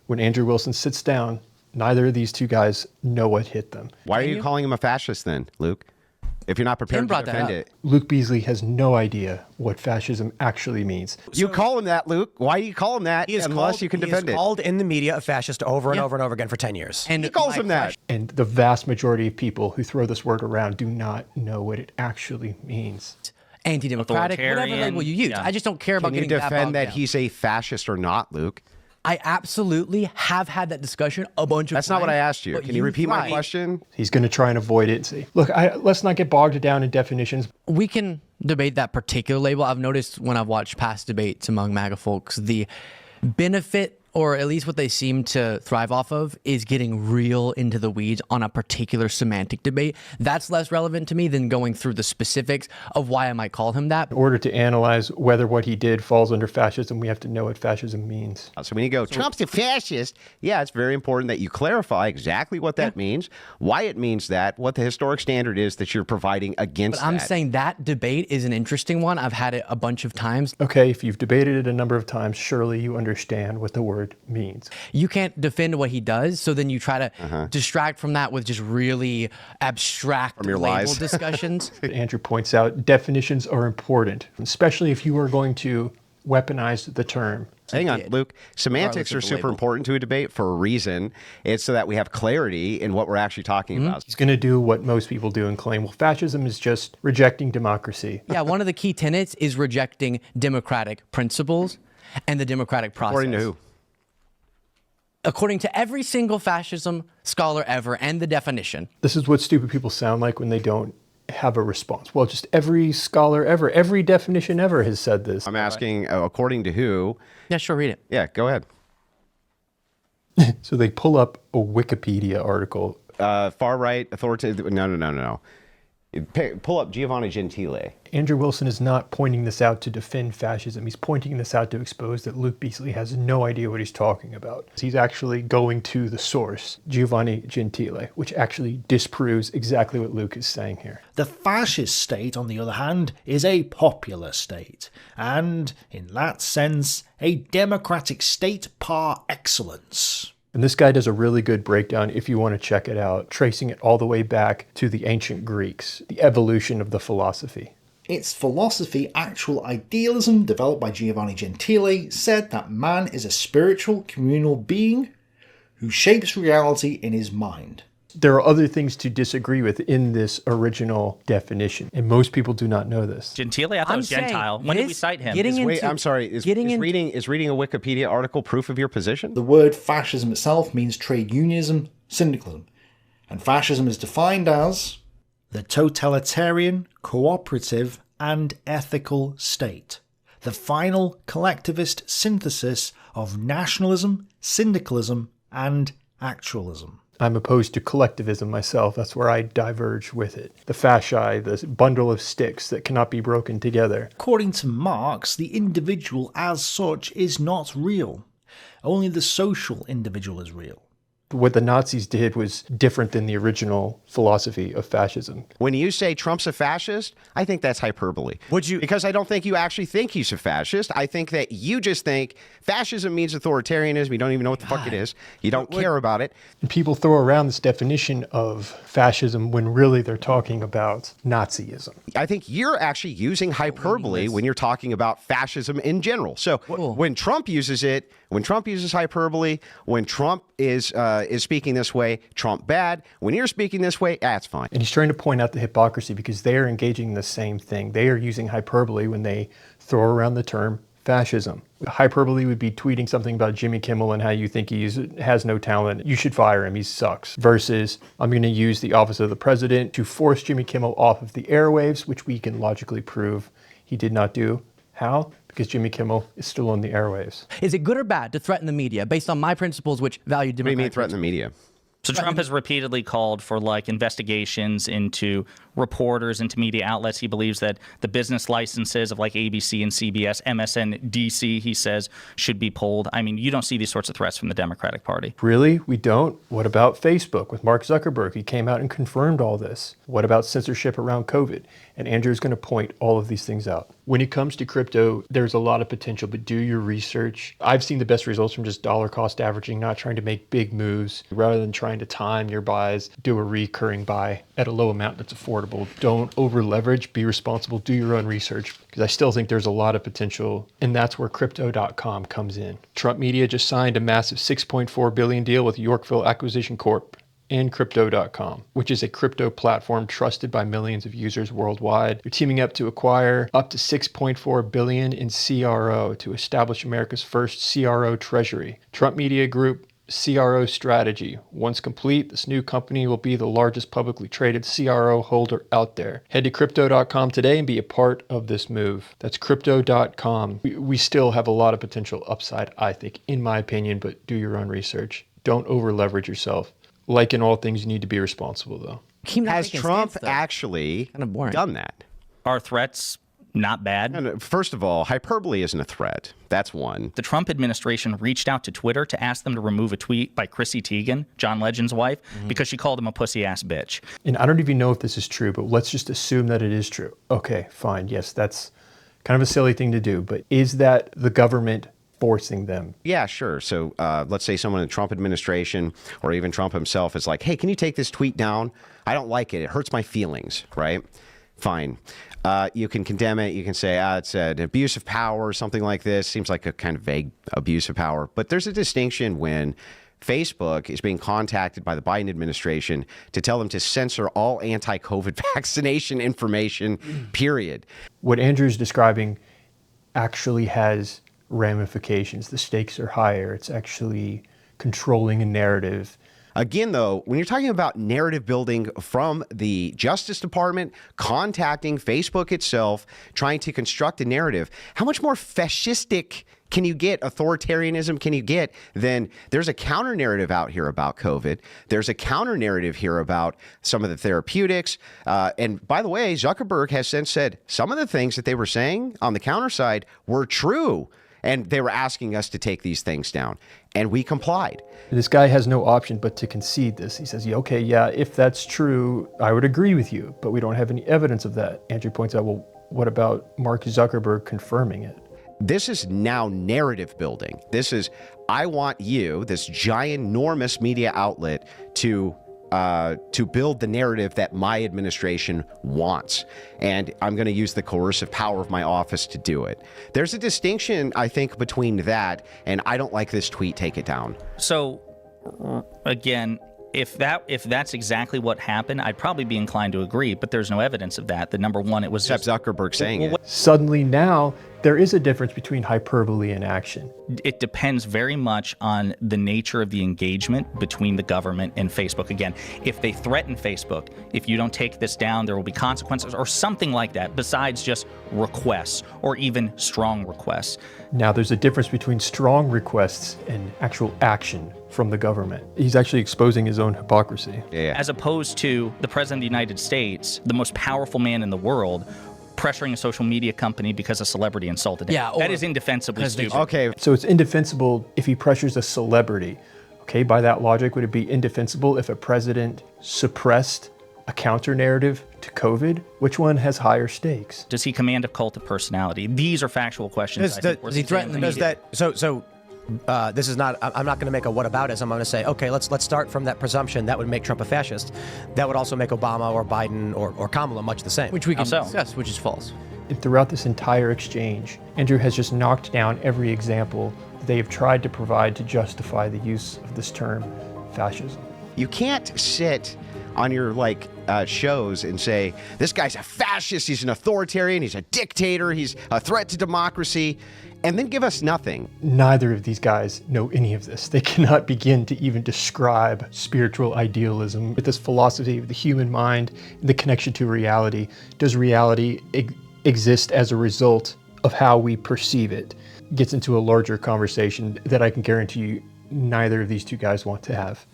when Andrew Wilson sits down, neither of these two guys know what hit them. Why are you calling him a fascist then, Luke? If you're not prepared to defend it. Luke Beasley has no idea what fascism actually means. You call him that, Luke. Why do you call him that unless you can defend it? He is called in the media a fascist over and over and over again for 10 years. And he calls him that. And the vast majority of people who throw this word around do not know what it actually means. Anti-democratic, whatever label you use. I just don't care about getting that bogged down. Can you defend that he's a fascist or not, Luke? I absolutely have had that discussion a bunch of times. That's not what I asked you. Can you repeat my question? He's going to try and avoid it and say, look, let's not get bogged down in definitions. We can debate that particular label. I've noticed when I've watched past debates among MAGA folks, the benefit, or at least what they seem to thrive off of, is getting real into the weeds on a particular semantic debate. That's less relevant to me than going through the specifics of why I might call him that. In order to analyze whether what he did falls under fascism, we have to know what fascism means. So when you go, Trump's a fascist, yeah, it's very important that you clarify exactly what that means, why it means that, what the historic standard is that you're providing against that. But I'm saying that debate is an interesting one. I've had it a bunch of times. Okay, if you've debated it a number of times, surely you understand what the word means. You can't defend what he does, so then you try to distract from that with just really abstract from your label lies. discussions. Andrew points out definitions are important, especially if you are going to weaponize the term. Hang on, Luke. Semantics are super important to a debate for a reason. It's so that we have clarity in what we're actually talking about. He's going to do what most people do and claim, well, fascism is just rejecting democracy. Yeah, one of the key tenets is rejecting democratic principles and the democratic process. According to who? According to every single fascism scholar ever and the definition. This is what stupid people sound like when they don't have a response. Well, just every scholar ever, every definition ever has said this. I'm asking, according to who? Yeah, sure, read it. Yeah, go ahead. So they pull up a Wikipedia article. Far right, authoritative. No. Pull up Giovanni Gentile. Andrew Wilson is not pointing this out to defend fascism. He's pointing this out to expose that Luke Beasley has no idea what he's talking about. He's actually going to the source, Giovanni Gentile, which actually disproves exactly what Luke is saying here. The fascist state, on the other hand, is a popular state, and, in that sense, a democratic state par excellence. And this guy does a really good breakdown, if you want to check it out, tracing it all the way back to the ancient Greeks, the evolution of the philosophy. Its philosophy, actual idealism, developed by Giovanni Gentile, said that man is a spiritual, communal being who shapes reality in his mind. There are other things to disagree with in this original definition, and most people do not know this. Gentile? I thought it was Gentile. When did we cite him? I'm sorry. Is reading a Wikipedia article proof of your position? The word fascism itself means trade unionism, syndicalism. And fascism is defined as the totalitarian, cooperative, and ethical state. The final collectivist synthesis of nationalism, syndicalism, and actualism. I'm opposed to collectivism myself. That's where I diverge with it. The fasci, the bundle of sticks that cannot be broken together. According to Marx, the individual as such is not real. Only the social individual is real. What the Nazis did was different than the original philosophy of fascism. When you say Trump's a fascist, I think that's hyperbole. Would you? Because I don't think you actually think he's a fascist. I think that you just think fascism means authoritarianism. You don't even know what the fuck it is. You don't care about it. And people throw around this definition of fascism when really they're talking about Nazism. I think you're actually using hyperbole when you're talking about fascism in general. So when Trump uses it, when Trump uses hyperbole, when Trump is speaking this way, Trump bad. When you're speaking this way, that's fine. And he's trying to point out the hypocrisy because they are engaging in the same thing. They are using hyperbole when they throw around the term fascism. Hyperbole would be tweeting something about Jimmy Kimmel and how you think he has no talent. You should fire him. He sucks. Versus, I'm going to use the office of the president to force Jimmy Kimmel off of the airwaves, which we can logically prove he did not do. How? Because Jimmy Kimmel is still on the airwaves. Is it good or bad to threaten the media based on my principles, which value democracy? What do you mean threaten the media? So Trump has repeatedly called for like investigations into reporters into media outlets. He believes that the business licenses of like ABC and CBS, MSNBC, he says, should be pulled. I mean, you don't see these sorts of threats from the Democratic Party. Really? We don't? What about Facebook with Mark Zuckerberg? He came out and confirmed all this. What about censorship around COVID? And Andrew's going to point all of these things out. When it comes to crypto, there's a lot of potential, but do your research. I've seen the best results from just dollar cost averaging, not trying to make big moves. Rather than trying to time your buys, do a recurring buy at a low amount that's affordable. Don't over leverage, be responsible, do your own research, because I still think there's a lot of potential, and that's where crypto.com comes in. Trump Media just signed a massive $6.4 billion deal with Yorkville Acquisition Corp and crypto.com, which is a crypto platform trusted by millions of users worldwide. They're teaming up to acquire up to $6.4 billion in CRO to establish America's first CRO treasury. Trump Media Group CRO strategy. Once complete, this new company will be the largest publicly traded CRO holder out there. Head to crypto.com today and be a part of this move. That's crypto.com. We still have a lot of potential upside, I think, in my opinion, but do your own research. Don't over leverage yourself. Like in all things, you need to be responsible, though. Has Trump actually done that? Are threats not bad? No, first of all, hyperbole isn't a threat. That's one. The Trump administration reached out to Twitter to ask them to remove a tweet by Chrissy Teigen, John Legend's wife, because she called him a pussy-ass bitch. And I don't even know if this is true, but let's just assume that it is true. Okay, fine. Yes, that's kind of a silly thing to do, but is that the government forcing them? Yeah, sure. So let's say someone in the Trump administration or even Trump himself is like, hey, can you take this tweet down? I don't like it. It hurts my feelings, right? Fine. You can condemn it. You can say, it's an abuse of power or something like this. Seems like a kind of vague abuse of power. But there's a distinction when Facebook is being contacted by the Biden administration to tell them to censor all anti-COVID vaccination information, period. What Andrew's describing actually has ramifications. The stakes are higher. It's actually controlling a narrative. Again, though, when you're talking about narrative building from the Justice Department, contacting Facebook itself, trying to construct a narrative, how much more fascistic can you get, authoritarianism can you get, than there's a counter narrative out here about COVID. There's a counter narrative here about some of the therapeutics. And by the way, Zuckerberg has since said some of the things that they were saying on the counter side were true. And they were asking us to take these things down. And we complied. This guy has no option but to concede this. He says, okay, yeah, if that's true, I would agree with you, but we don't have any evidence of that. Andrew points out, well, what about Mark Zuckerberg confirming it? This is now narrative building. This is, I want you, this giant, enormous media outlet, to build the narrative that my administration wants. And I'm going to use the coercive power of my office to do it. There's a distinction, I think, between that and I don't like this tweet, take it down. So, again, if that's exactly what happened, I'd probably be inclined to agree, but there's no evidence of that. That number one, it was except Zuckerberg saying it. Suddenly now, there is a difference between hyperbole and action. It depends very much on the nature of the engagement between the government and Facebook. Again, if they threaten Facebook, if you don't take this down, there will be consequences or something like that, besides just requests or even strong requests. Now, there's a difference between strong requests and actual action from the government. He's actually exposing his own hypocrisy. Yeah. As opposed to the President of the United States, the most powerful man in the world, pressuring a social media company because a celebrity insulted him. Yeah, that is indefensibly stupid. Okay. So it's indefensible if he pressures a celebrity. Okay, by that logic, would it be indefensible if a president suppressed a counter narrative to COVID? Which one has higher stakes? Does he command a cult of personality? These are factual questions. Does he threaten the media? This is not, I'm not going to make a whataboutism. I'm going to say, okay, let's start from that presumption. That would make Trump a fascist. That would also make Obama or Biden or Kamala much the same. Which we can discuss, which is false. And throughout this entire exchange, Andrew has just knocked down every example they have tried to provide to justify the use of this term, fascism. You can't sit on your shows and say, this guy's a fascist, he's an authoritarian, he's a dictator, he's a threat to democracy, and then give us nothing. Neither of these guys know any of this. They cannot begin to even describe spiritual idealism with this philosophy of the human mind and the connection to reality. Does reality exist as a result of how we perceive it? Gets into a larger conversation that I can guarantee you neither of these two guys want to have.